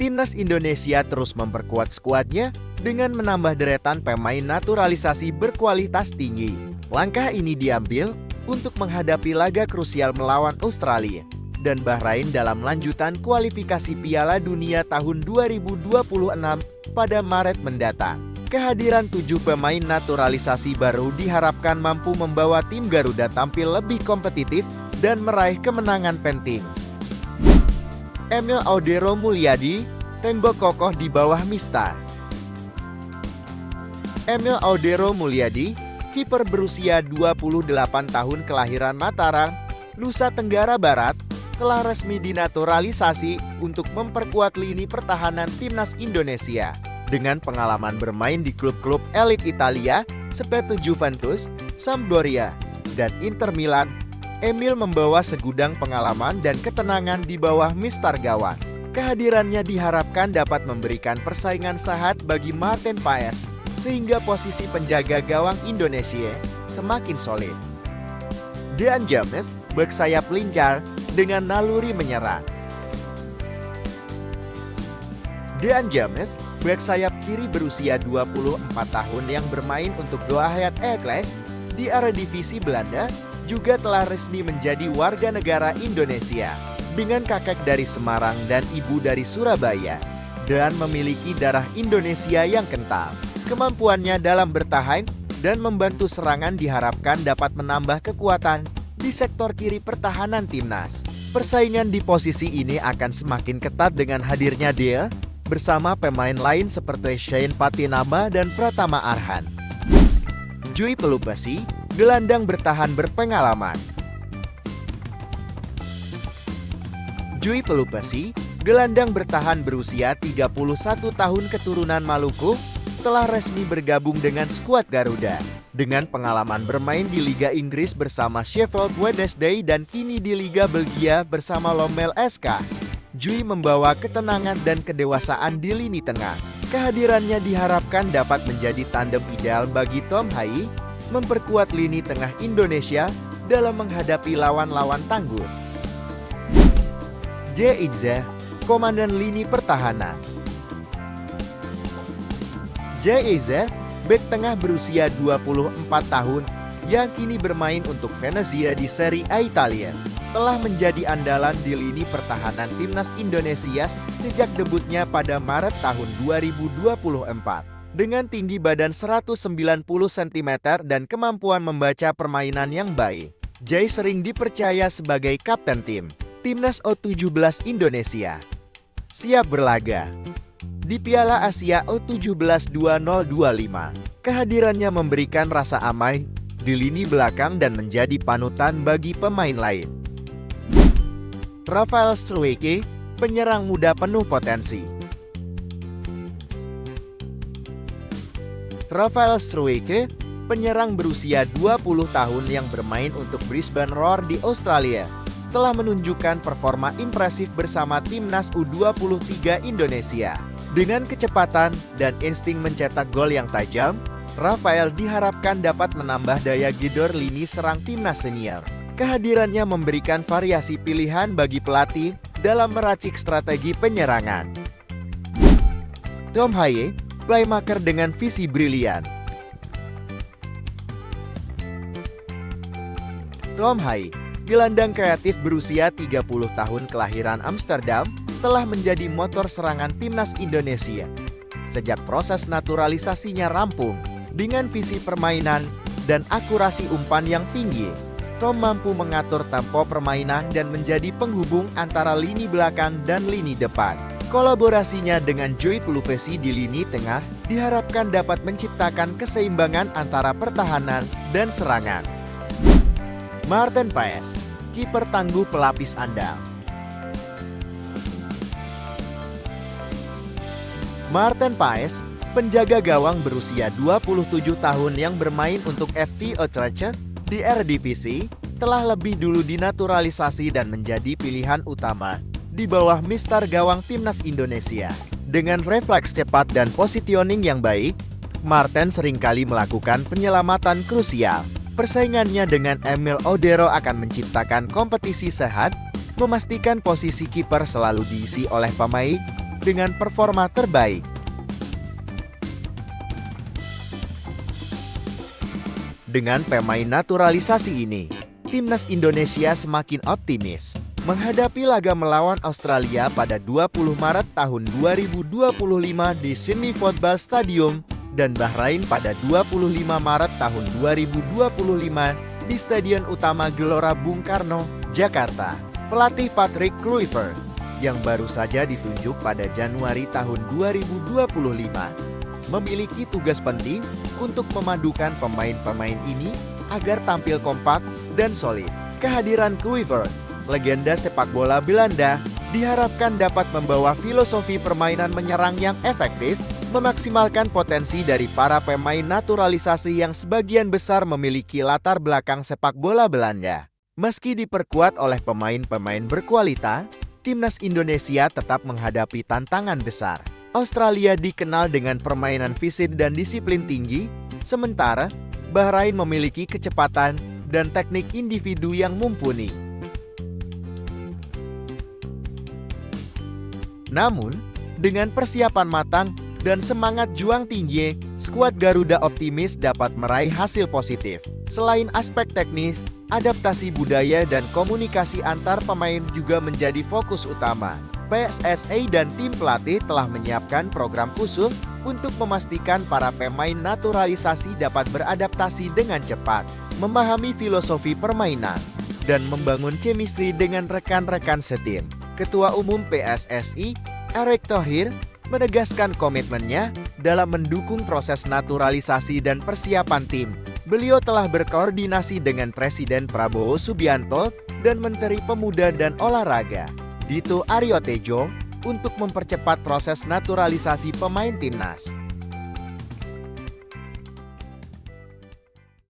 Timnas Indonesia terus memperkuat skuadnya dengan menambah deretan pemain naturalisasi berkualitas tinggi. Langkah ini diambil untuk menghadapi laga krusial melawan Australia dan Bahrain dalam lanjutan kualifikasi Piala Dunia tahun 2026 pada Maret mendatang. Kehadiran 7 pemain naturalisasi baru diharapkan mampu membawa tim Garuda tampil lebih kompetitif dan meraih kemenangan penting. Emil Audero Mulyadi, tembok kokoh di bawah Mistar. Emil Audero Mulyadi, kiper berusia 28 tahun kelahiran Mataram, Nusa Tenggara Barat, telah resmi dinaturalisasi untuk memperkuat lini pertahanan Timnas Indonesia. Dengan pengalaman bermain di klub-klub elit Italia seperti Juventus, Sampdoria, dan Inter Milan, Emil membawa segudang pengalaman dan ketenangan di bawah Mistar gawang. Kehadirannya diharapkan dapat memberikan persaingan sehat bagi Maarten Paes, sehingga posisi penjaga gawang Indonesia semakin solid. Dean James, bek sayap lincah dengan naluri menyerang. Dean James, bek sayap kiri berusia 24 tahun yang bermain untuk Go Ahead Eagles di Eredivisie Belanda, juga telah resmi menjadi warga negara Indonesia. Dengan kakek dari Semarang dan ibu dari Surabaya, dan memiliki darah Indonesia yang kental. Kemampuannya dalam bertahan dan membantu serangan diharapkan dapat menambah kekuatan di sektor kiri pertahanan Timnas. Persaingan di posisi ini akan semakin ketat dengan hadirnya dia bersama pemain lain seperti Shane Patinama dan Pratama Arhan. Jui Pelupesi, gelandang bertahan berpengalaman. Jui Pelupesi, gelandang bertahan berusia 31 tahun keturunan Maluku, telah resmi bergabung dengan skuad Garuda. Dengan pengalaman bermain di Liga Inggris bersama Sheffield Wednesday dan kini di Liga Belgia bersama Lommel SK, Jui membawa ketenangan dan kedewasaan di lini tengah. Kehadirannya diharapkan dapat menjadi tandem ideal bagi Tom Hai, memperkuat lini tengah Indonesia dalam menghadapi lawan-lawan tangguh. J. Iza, komandan lini pertahanan. J. Iza, bek tengah berusia 24 tahun yang kini bermain untuk Venezia di Serie A Italia, telah menjadi andalan di lini pertahanan Timnas Indonesia sejak debutnya pada Maret tahun 2024. Dengan tinggi badan 190 cm dan kemampuan membaca permainan yang baik, Jay sering dipercaya sebagai kapten tim Timnas U17 Indonesia. Siap berlaga di Piala Asia U17 2025. Kehadirannya memberikan rasa aman di lini belakang dan menjadi panutan bagi pemain lain. Rafael Struweke, penyerang muda penuh potensi. Rafael Struweke, penyerang berusia 20 tahun yang bermain untuk Brisbane Roar di Australia, telah menunjukkan performa impresif bersama Timnas U23 Indonesia. Dengan kecepatan dan insting mencetak gol yang tajam, Rafael diharapkan dapat menambah daya gedor lini serang Timnas senior. Kehadirannya memberikan variasi pilihan bagi pelatih dalam meracik strategi penyerangan. Tom Hai, playmaker dengan visi brilian. Tom Hai, gelandang kreatif berusia 30 tahun kelahiran Amsterdam, telah menjadi motor serangan Timnas Indonesia. Sejak proses naturalisasinya rampung, dengan visi permainan dan akurasi umpan yang tinggi, Tom mampu mengatur tempo permainan dan menjadi penghubung antara lini belakang dan lini depan. Kolaborasinya dengan Jui Pelupesi di lini tengah diharapkan dapat menciptakan keseimbangan antara pertahanan dan serangan. Maarten Paes, kiper tangguh pelapis andal. Maarten Paes, penjaga gawang berusia 27 tahun yang bermain untuk FC Utrecht di Eredivisie, telah lebih dulu dinaturalisasi dan menjadi pilihan utama di bawah mistar gawang Timnas Indonesia. Dengan refleks cepat dan positioning yang baik, Maarten seringkali melakukan penyelamatan krusial. Persaingannya dengan Emil Audero akan menciptakan kompetisi sehat, memastikan posisi kiper selalu diisi oleh pemain dengan performa terbaik. Dengan pemain naturalisasi ini, timnas Indonesia semakin optimis menghadapi laga melawan Australia pada 20 Maret tahun 2025 di Sydney Football Stadium dan Bahrain pada 25 Maret tahun 2025 di Stadion Utama Gelora Bung Karno, Jakarta. Pelatih Patrick Kluivert yang baru saja ditunjuk pada Januari tahun 2025 memiliki tugas penting untuk memadukan pemain-pemain ini agar tampil kompak dan solid. Kehadiran Kluivert, legenda sepak bola Belanda, diharapkan dapat membawa filosofi permainan menyerang yang efektif, memaksimalkan potensi dari para pemain naturalisasi yang sebagian besar memiliki latar belakang sepak bola Belanda. Meski diperkuat oleh pemain-pemain berkualitas, timnas Indonesia tetap menghadapi tantangan besar. Australia dikenal dengan permainan fisik dan disiplin tinggi, sementara Bahrain memiliki kecepatan dan teknik individu yang mumpuni. Namun, dengan persiapan matang dan semangat juang tinggi, skuad Garuda optimis dapat meraih hasil positif. Selain aspek teknis, adaptasi budaya dan komunikasi antar pemain juga menjadi fokus utama. PSSI dan tim pelatih telah menyiapkan program khusus untuk memastikan para pemain naturalisasi dapat beradaptasi dengan cepat, memahami filosofi permainan, dan membangun chemistry dengan rekan-rekan setim. Ketua Umum PSSI, Erick Thohir, menegaskan komitmennya dalam mendukung proses naturalisasi dan persiapan tim. Beliau telah berkoordinasi dengan Presiden Prabowo Subianto dan Menteri Pemuda dan Olahraga, Dito Aryo Tejo, untuk mempercepat proses naturalisasi pemain timnas.